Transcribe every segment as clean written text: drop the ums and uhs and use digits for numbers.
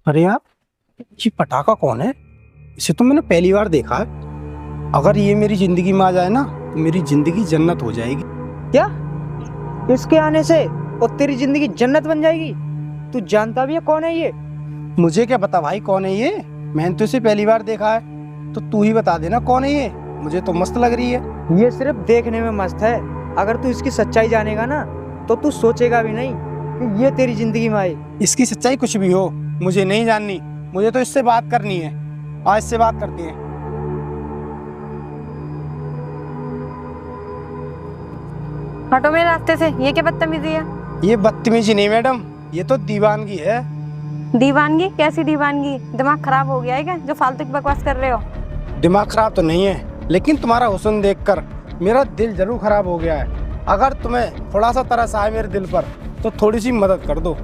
अरे यार, ये पटाखा कौन है? इसे तो मैंने पहली बार देखा है। अगर ये मेरी जिंदगी में आ जाए ना तो मेरी जिंदगी जन्नत हो जाएगी। क्या? इसके आने से और तेरी जिंदगी जन्नत बन जाएगी? तू जानता भी है कौन है ये? मुझे क्या पता भाई कौन है ये, मैंने तो इसे पहली बार देखा है। तो तू ही बता देना कौन है ये, मुझे तो मस्त लग रही है। ये सिर्फ देखने में मस्त है। अगर तू इसकी सच्चाई जानेगा ना तो तू सोचेगा भी नहीं कि ये तेरी जिंदगी में आए। इसकी सच्चाई कुछ भी हो मुझे नहीं जाननी, मुझे तो इससे बात करनी है। आज इससे बात करते हैं। हटो मेरे रास्ते से, ये क्या बदतमीजी है? ये बदतमीजी नहीं मैडम, ये तो दीवानगी है। दीवानगी? कैसी दीवानगी? दिमाग खराब हो गया है क्या जो फालतू की बकवास कर रहे हो? दिमाग खराब तो नहीं है, लेकिन तुम्हारा हुस्न देखकर मेरा दिल जरूर खराब हो गया है। अगर तुम्हें थोड़ा सा तरस आए मेरे दिल पर तो थोड़ी सी मदद कर दो।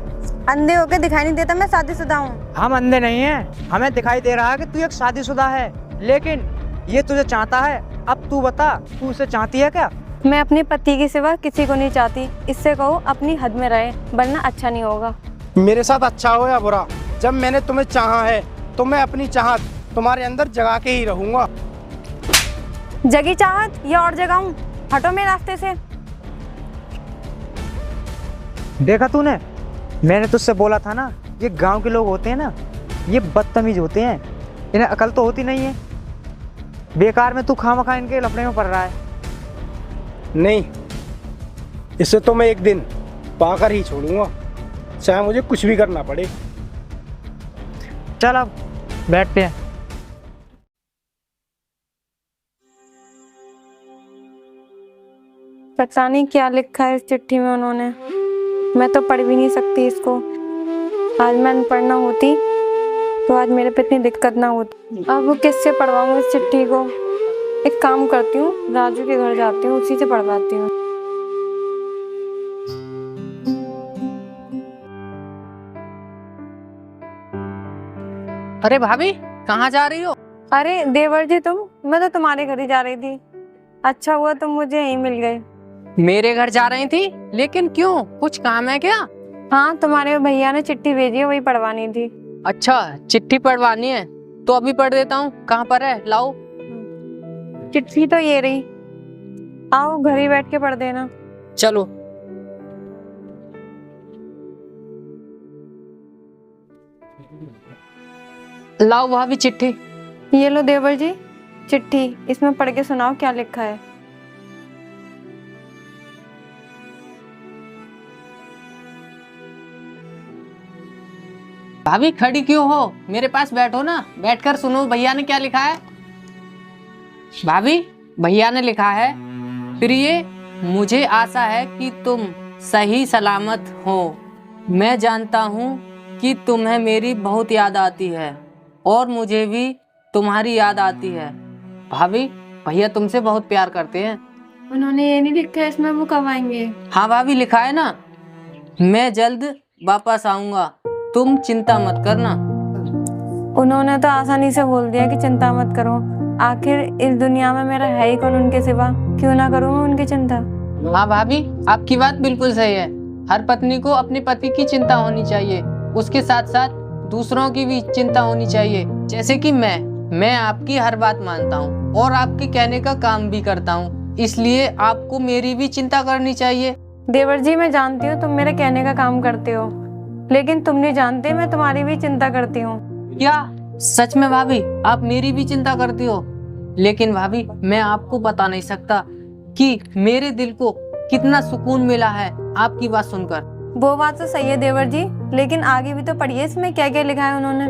अंधे होके दिखाई नहीं देता मैं शादीशुदा हूँ? हम अंधे नहीं हैं, हमें दिखाई दे रहा है कि तू एक शादीशुदा है, लेकिन ये तुझे चाहता है। अब तू बता, तू उसे चाहती है क्या? मैं अपने पति के सिवा किसी को नहीं चाहती। इससे कहो अपनी हद में रहे, वरना अच्छा नहीं होगा। मेरे साथ अच्छा हो या बुरा, जब मैंने तुम्हें चाहा है तो मैं अपनी चाहत तुम्हारे अंदर जगा के ही रहूंगा। जगी चाहत या और जगाऊं? हटो मेरे रास्ते से। देखा तूने, मैंने तुझसे बोला था ना, ये गांव के लोग होते हैं ना, ये बदतमीज होते हैं, इन्हें अकल तो होती नहीं है। बेकार में तू खामखा इनके लफड़े में पड़ रहा है। नहीं, इसे तो मैं एक दिन पाकर ही छोड़ूंगा, चाहे मुझे कुछ भी करना पड़े। चल अब बैठते हैं। पता नहीं क्या लिखा है इस चिट्ठी में उन्होंने, मैं तो पढ़ भी नहीं सकती इसको। आज मैं अनपढ़ ना होती तो आज मेरे पे इतनी दिक्कत ना होती। अब वो किससे पढ़वाऊँ इस चिट्ठी को? एक काम करती हूँ, राजू के घर जाती हूँ, उसी से पढ़वाती हूँ। अरे भाभी, कहाँ जा रही हो? अरे देवर जी तुम, मैं तो तुम्हारे घर ही जा रही थी। अच्छा हुआ तुम मुझे यहीं मिल गए। मेरे घर जा रही थी, लेकिन क्यों, कुछ काम है क्या? हाँ, तुम्हारे भैया ने चिट्ठी भेजी है, वही पढ़वानी थी। अच्छा, चिट्ठी पढ़वानी है तो अभी पढ़ देता हूँ। कहाँ पर है, लाओ। चिट्ठी तो ये रही, आओ घर ही बैठ के पढ़ देना। चलो। लाओ भाभी चिट्ठी। ये लो देवर जी चिट्ठी, इसमें पढ़ के सुनाओ क्या लिखा है। भाभी खड़ी क्यों हो, मेरे पास बैठो ना, बैठकर सुनो भैया ने क्या लिखा है। भाभी, भैया ने लिखा है, प्रिय, मुझे आशा है कि तुम सही सलामत हो। मैं जानता हूँ कि तुम्हें मेरी बहुत याद आती है और मुझे भी तुम्हारी याद आती है। भाभी, भैया तुमसे बहुत प्यार करते हैं। उन्होंने ये नहीं लिखा है इसमें, वो कब आएंगे? हाँ भाभी, लिखा है ना, मैं जल्द वापस आऊंगा, तुम चिंता मत करना। उन्होंने तो आसानी से बोल दिया कि चिंता मत करो। आखिर इस दुनिया में मेरा है ही कौन उनके सिवा, क्यों ना करूँ मैं उनकी चिंता। हाँ भाभी, आपकी बात बिल्कुल सही है। हर पत्नी को अपने पति की चिंता होनी चाहिए, उसके साथ साथ दूसरों की भी चिंता होनी चाहिए। जैसे कि मैं आपकी हर बात मानता हूँ और आपके कहने का काम भी करता हूँ, इसलिए आपको मेरी भी चिंता करनी चाहिए। देवर जी मैं जानती हूँ तुम मेरे कहने का काम करते हो, लेकिन तुम नहीं जानते मैं तुम्हारी भी चिंता करती हूँ। क्या सच में भाभी, आप मेरी भी चिंता करती हो? लेकिन भाभी, मैं आपको बता नहीं सकता कि मेरे दिल को कितना सुकून मिला है आपकी बात सुनकर। वो बात तो सही है देवर जी, लेकिन आगे भी तो पढ़िए इसमें क्या क्या लिखा है उन्होंने।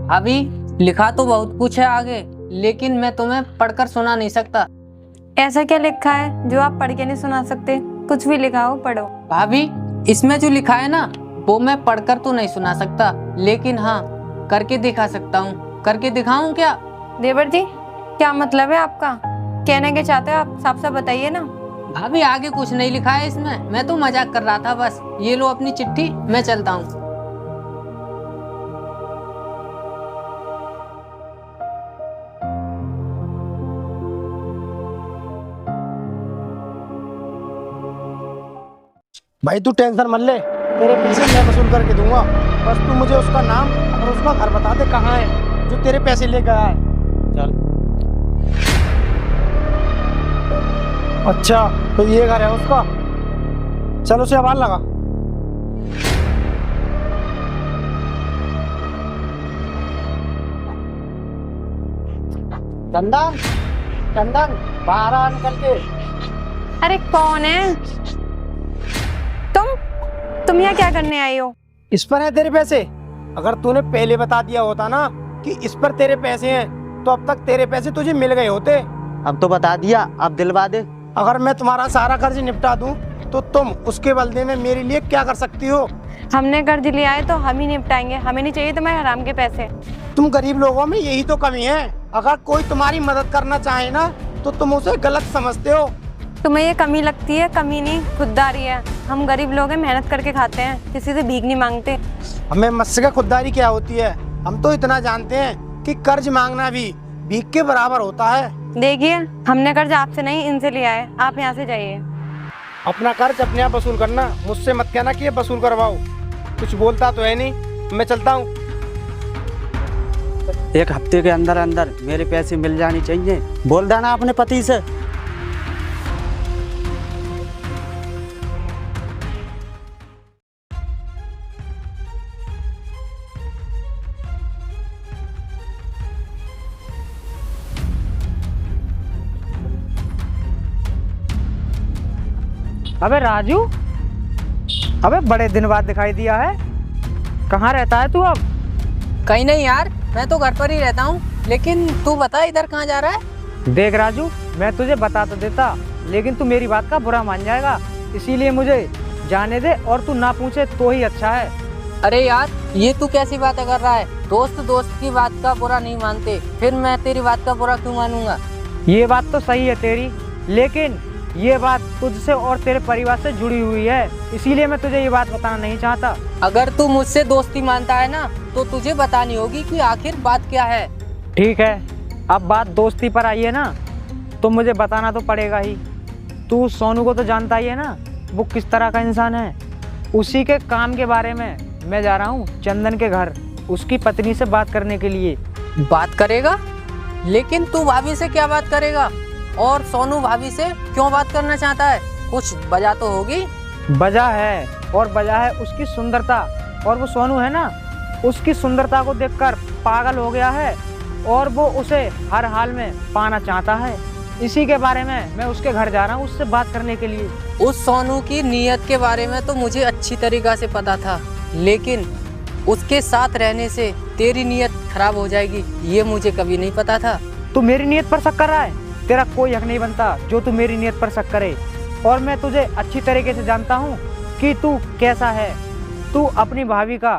भाभी, लिखा तो बहुत कुछ है आगे, लेकिन मैं तुम्हें पढ़कर सुना नहीं सकता। ऐसा क्या लिखा है जो आप पढ़ के नहीं सुना सकते? कुछ भी लिखा हो पढ़ो। भाभी, इसमें जो लिखा है ना, वो मैं पढ़कर तो नहीं सुना सकता, लेकिन हाँ करके दिखा सकता हूँ। करके दिखाऊं क्या? देवर जी क्या मतलब है आपका? कहना क्या चाहते हो आप, साफ साफ बताइए ना। भाभी, आगे कुछ नहीं लिखा है इसमें, मैं तो मजाक कर रहा था बस। ये लो अपनी चिट्ठी, मैं चलता हूँ। भाई तू टेंशन मत ले, तेरे पैसे मैं वसूल करके दूंगा, बस तू मुझे उसका नाम और और उसका घर बता दे कहाँ है जो तेरे पैसे ले गया है। चल। अच्छा तो ये घर है उसका, चल उसे आवाज लगा। चंदन, चंदन बाहर आ निकल के। अरे कौन है तुम यहाँ क्या करने आई हो? इस पर है तेरे पैसे। अगर तूने पहले बता दिया होता ना कि इस पर तेरे पैसे हैं तो अब तक तेरे पैसे तुझे मिल गए होते। अब तो बता दिया, अब दिलवा दे। अगर मैं तुम्हारा सारा कर्ज निपटा दूं तो तुम उसके बदले में मेरे लिए क्या कर सकती हो? हमने कर्ज लिया है तो हम ही निपटाएंगे, हमें नहीं चाहिए तुम्हारे हराम के पैसे। तुम गरीब लोगों में यही तो कमी है। अगर कोई तुम्हारी मदद करना चाहे ना तो तुम उसे गलत समझते हो। तुम्हें ये कमी लगती है? कमी नहीं, खुददारी है। हम गरीब लोग हैं, मेहनत करके खाते हैं, किसी से भीख नहीं मांगते। हमें मुझसे का खुददारी क्या होती है? हम तो इतना जानते हैं कि कर्ज मांगना भी भीख के बराबर होता है। देखिए, हमने कर्ज आपसे नहीं इनसे लिया है, आप यहाँ से जाइए। अपना कर्ज अपने आप वसूल करना, मुझसे मत कहना कि ये वसूल करवाओ। कुछ बोलता तो है नहीं, मैं चलता हूँ। एक हफ्ते के अंदर अंदर मेरे पैसे मिल जाने चाहिए। बोल देना अपने पति से। अबे राजू, अबे बड़े दिन बाद दिखाई दिया है। कहाँ रहता है तू अब? कहीं नहीं यार, मैं तो घर पर ही रहता हूँ। लेकिन तू बता इधर कहाँ जा रहा है? देख राजू, मैं तुझे बता तो देता, लेकिन तू मेरी बात का बुरा मान जाएगा, इसीलिए मुझे जाने दे और तू ना पूछे तो ही अच्छा है। अरे यार, ये तू कैसी बातें कर रहा है? दोस्त दोस्त की बात का बुरा नहीं मानते, फिर मैं तेरी बात का बुरा क्यों मानूंगा? ये बात तो सही है तेरी, लेकिन ये बात तुझसे और तेरे परिवार से जुड़ी हुई है, इसीलिए मैं तुझे ये बात बताना नहीं चाहता। अगर तू मुझसे दोस्ती मानता है ना तो तुझे बतानी होगी कि आखिर बात क्या है। ठीक है, अब बात दोस्ती पर आई है ना तो मुझे बताना तो पड़ेगा ही। तू सोनू को तो जानता ही है ना, वो किस तरह का इंसान है। उसी के काम के बारे में मैं जा रहा हूँ चंदन के घर, उसकी पत्नी से बात करने के लिए। बात करेगा? लेकिन तू भाभी से क्या बात करेगा? और सोनू भाभी से क्यों बात करना चाहता है? कुछ वजह तो होगी। वजह है, और वजह है उसकी सुंदरता। और वो सोनू है ना, उसकी सुंदरता को देखकर पागल हो गया है और वो उसे हर हाल में पाना चाहता है। इसी के बारे में मैं उसके घर जा रहा हूँ उससे बात करने के लिए। उस सोनू की नीयत के बारे में तो मुझे अच्छी तरीक़ा से पता था, लेकिन उसके साथ रहने से तेरी नीयत खराब हो जाएगी ये मुझे कभी नहीं पता था। तू मेरी नीयत पर शक कर रहा है? तेरा कोई हक नहीं बनता जो तू मेरी नीयत पर शक करे। और मैं तुझे अच्छी तरीके से जानता हूँ कि तू कैसा है। तू अपनी भाभी का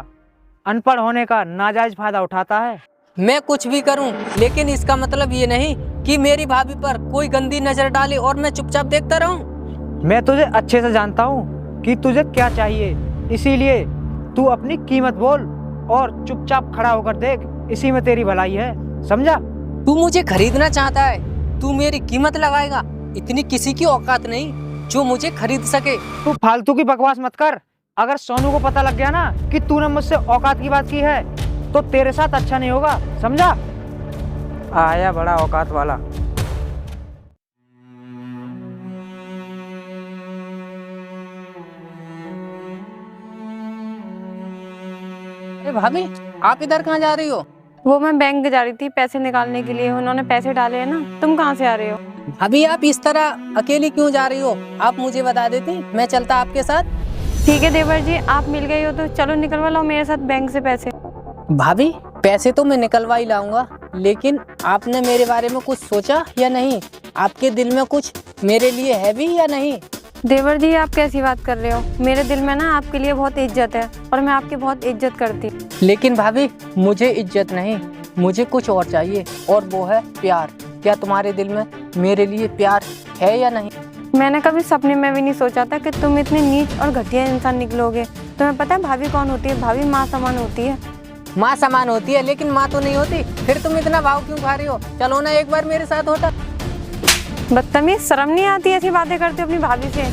अनपढ़ होने का नाजायज फायदा उठाता है। मैं कुछ भी करूं, लेकिन इसका मतलब ये नहीं कि मेरी भाभी पर कोई गंदी नजर डाले और मैं चुपचाप देखता रहूं। मैं तुझे अच्छे से जानता हूँ कि तुझे क्या चाहिए, इसीलिए तू अपनी कीमत बोल और चुपचाप खड़ा होकर देख, इसी में तेरी भलाई है, समझा? तू मुझे खरीदना चाहता है, तू मेरी कीमत लगाएगा? इतनी किसी की औकात नहीं जो मुझे खरीद सके। तू फालतू की बकवास मत कर। अगर सोनू को पता लग गया ना कि तूने मुझसे औकात की बात की है तो तेरे साथ अच्छा नहीं होगा, समझा? आया बड़ा औकात वाला। अरे भाभी, आप इधर कहाँ जा रही हो? वो मैं बैंक जा रही थी पैसे निकालने के लिए, उन्होंने पैसे डाले हैं ना। तुम कहाँ से आ रहे हो? भाभी, आप इस तरह अकेली क्यों जा रही हो? आप मुझे बता देती, मैं चलता आपके साथ। ठीक है देवर जी, आप मिल गए हो तो चलो निकलवा लो मेरे साथ बैंक से पैसे। भाभी, पैसे तो मैं निकलवा ही लाऊंगा, लेकिन आपने मेरे बारे में कुछ सोचा या नहीं? आपके दिल में कुछ मेरे लिए है भी या नहीं? देवर जी, आप कैसी बात कर रहे हो? मेरे दिल में ना आपके लिए बहुत इज्जत है और मैं आपकी बहुत इज्जत करती हूँ। लेकिन भाभी, मुझे इज्जत नहीं, मुझे कुछ और चाहिए, और वो है प्यार। क्या तुम्हारे दिल में मेरे लिए प्यार है या नहीं? मैंने कभी सपने में भी नहीं सोचा था कि तुम इतने नीच और घटिया इंसान निकलोगे। तुम्हें पता है भाभी कौन होती है? भाभी माँ समान होती है। माँ समान होती है, लेकिन माँ तो नहीं होती। फिर तुम इतना भाव क्यों खा रही हो? चलो ना एक बार मेरे साथ होता। बदतमीज, शर्म नहीं आती ऐसी बातें करते हो अपनी भाभी से?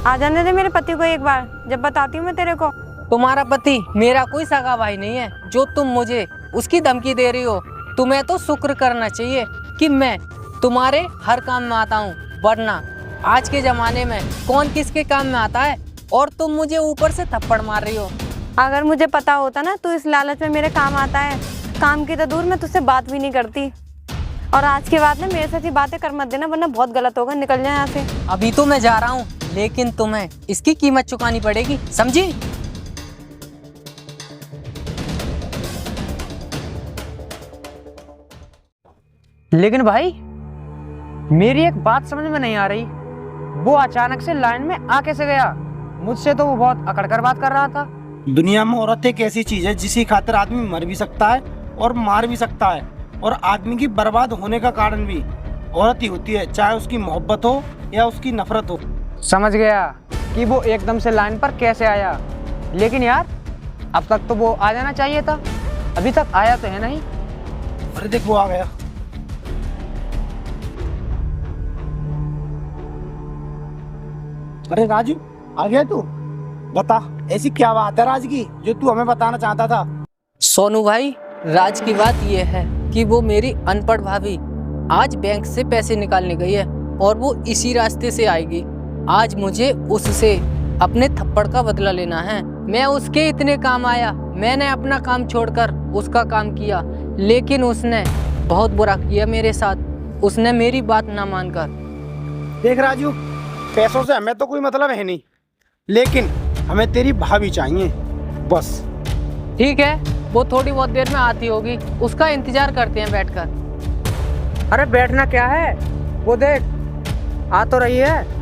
आ जाने दे मेरे पति को एक बार, जब बताती हूँ मैं तेरे को। तुम्हारा पति मेरा कोई सगा भाई नहीं है जो तुम मुझे उसकी धमकी दे रही हो। तुम्हें तो शुक्र करना चाहिए कि मैं तुम्हारे हर काम में आता हूँ, वरना आज के ज़माने में कौन किसके काम में आता है और तुम मुझे ऊपर से थप्पड़ मार रही हो। अगर मुझे पता होता ना तू इस लालच में मेरे काम आता है, काम की तो दूर मैं तुझसे बात भी नहीं करती। और आज के बाद ना मेरे साथ ये बातें कर मत देना, वरना बहुत गलत होगा। निकल जाए यहाँ से। अभी तो मैं जा रहा हूँ, लेकिन तुम्हें इसकी कीमत चुकानी पड़ेगी, समझी? लेकिन भाई मेरी एक बात समझ में नहीं आ रही, वो अचानक से लाइन में आ कैसे गया? मुझसे तो वो बहुत अकड़ कर बात कर रहा था। दुनिया में औरत एक ऐसी चीज है जिसकी खातिर आदमी मर भी सकता है और मार भी सकता है, और आदमी की बर्बाद होने का कारण भी औरत ही होती है, चाहे उसकी मोहब्बत हो या उसकी नफरत हो। समझ गया कि वो एकदम से लाइन पर कैसे आया, लेकिन यार अब तक तो वो आ जाना चाहिए था, अभी तक आया तो है नहीं। अरे देख वो आ गया। अरे राजू आ गया तू? बता ऐसी क्या बात है राज की जो तू हमें बताना चाहता था? सोनू भाई, राज की बात यह है कि वो मेरी अनपढ़ भाभी आज बैंक से पैसे निकालने गई है और वो इसी रास्ते से आएगी। आज मुझे उससे अपने थप्पड़ का बदला लेना है। मैं उसके इतने काम आया, मैंने अपना काम छोड़कर उसका काम किया, लेकिन उसने बहुत बुरा किया मेरे साथ। उसने मेरी बात ना मानकर। देख राजू, पैसों से हमें तो कोई मतलब है नहीं, लेकिन हमें तेरी भाभी चाहिए बस। ठीक है, वो थोड़ी बहुत देर में आती होगी, उसका इंतजार करते हैं बैठकर। अरे बैठना क्या है, वो देख आ तो रही है।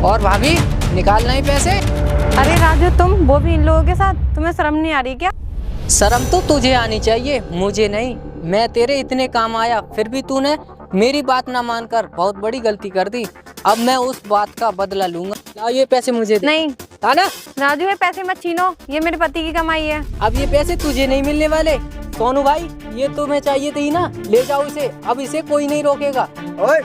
और भाभी, निकालना ही पैसे? अरे राजू, तुम वो भी इन लोगों के साथ, तुम्हें शर्म नहीं आ रही क्या? शर्म तो तुझे आनी चाहिए, मुझे नहीं। मैं तेरे इतने काम आया, फिर भी तूने मेरी बात ना मानकर बहुत बड़ी गलती कर दी। अब मैं उस बात का बदला लूंगा। लाओ ये पैसे मुझे दे। नहीं ना राजू, ये पैसे मत छीनो, ये मेरे पति की कमाई है। अब ये पैसे तुझे नहीं मिलने वाले। सोनू भाई, ये तुम्हें चाहिए थी ना, ले जाओ इसे। अब इसे कोई नहीं रोकेगा। ओए,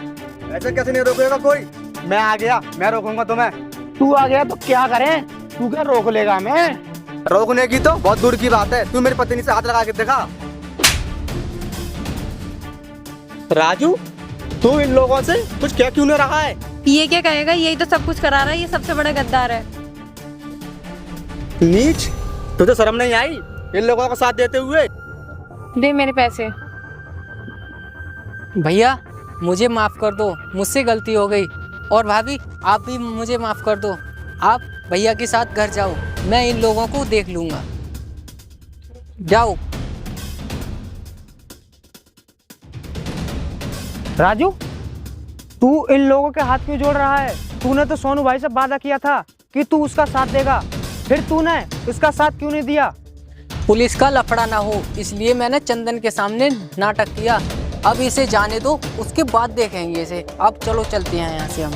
ऐसे कैसे नहीं रोकेगा कोई? मैं आ गया, मैं रोकूंगा तुम्हें। तू आ गया तो क्या करें? तू क्या रोक लेगा हमें? रोकने की तो बहुत दूर की बात है, तू मेरी पत्नी से हाथ लगा के देखा। राजू, तू इन लोगों से कुछ कह क्यों नहीं रहा है? ये क्या कहेगा, यही तो सब कुछ करा रहा है, ये सबसे बड़ा गद्दार है। नीच, तुझे शर्म नहीं आई इन लोगों का साथ देते हुए? दे मेरे पैसे। भैया मुझे माफ कर दो, मुझसे गलती हो गई। और भाभी, आप भी मुझे माफ कर दो। आप भैया के साथ घर जाओ, मैं इन लोगों को देख लूंगा। जाओ। राजू, तू इन लोगों के हाथ क्यों जोड़ रहा है? तूने तो सोनू भाई से वादा किया था कि तू उसका साथ देगा, फिर तूने उसका साथ क्यों नहीं दिया? पुलिस का लफड़ा ना हो, इसलिए मैंने चंदन के सामने नाटक किया। अब इसे जाने दो, उसके बाद देखेंगे इसे। अब चलो चलते हैं यहाँ से हम।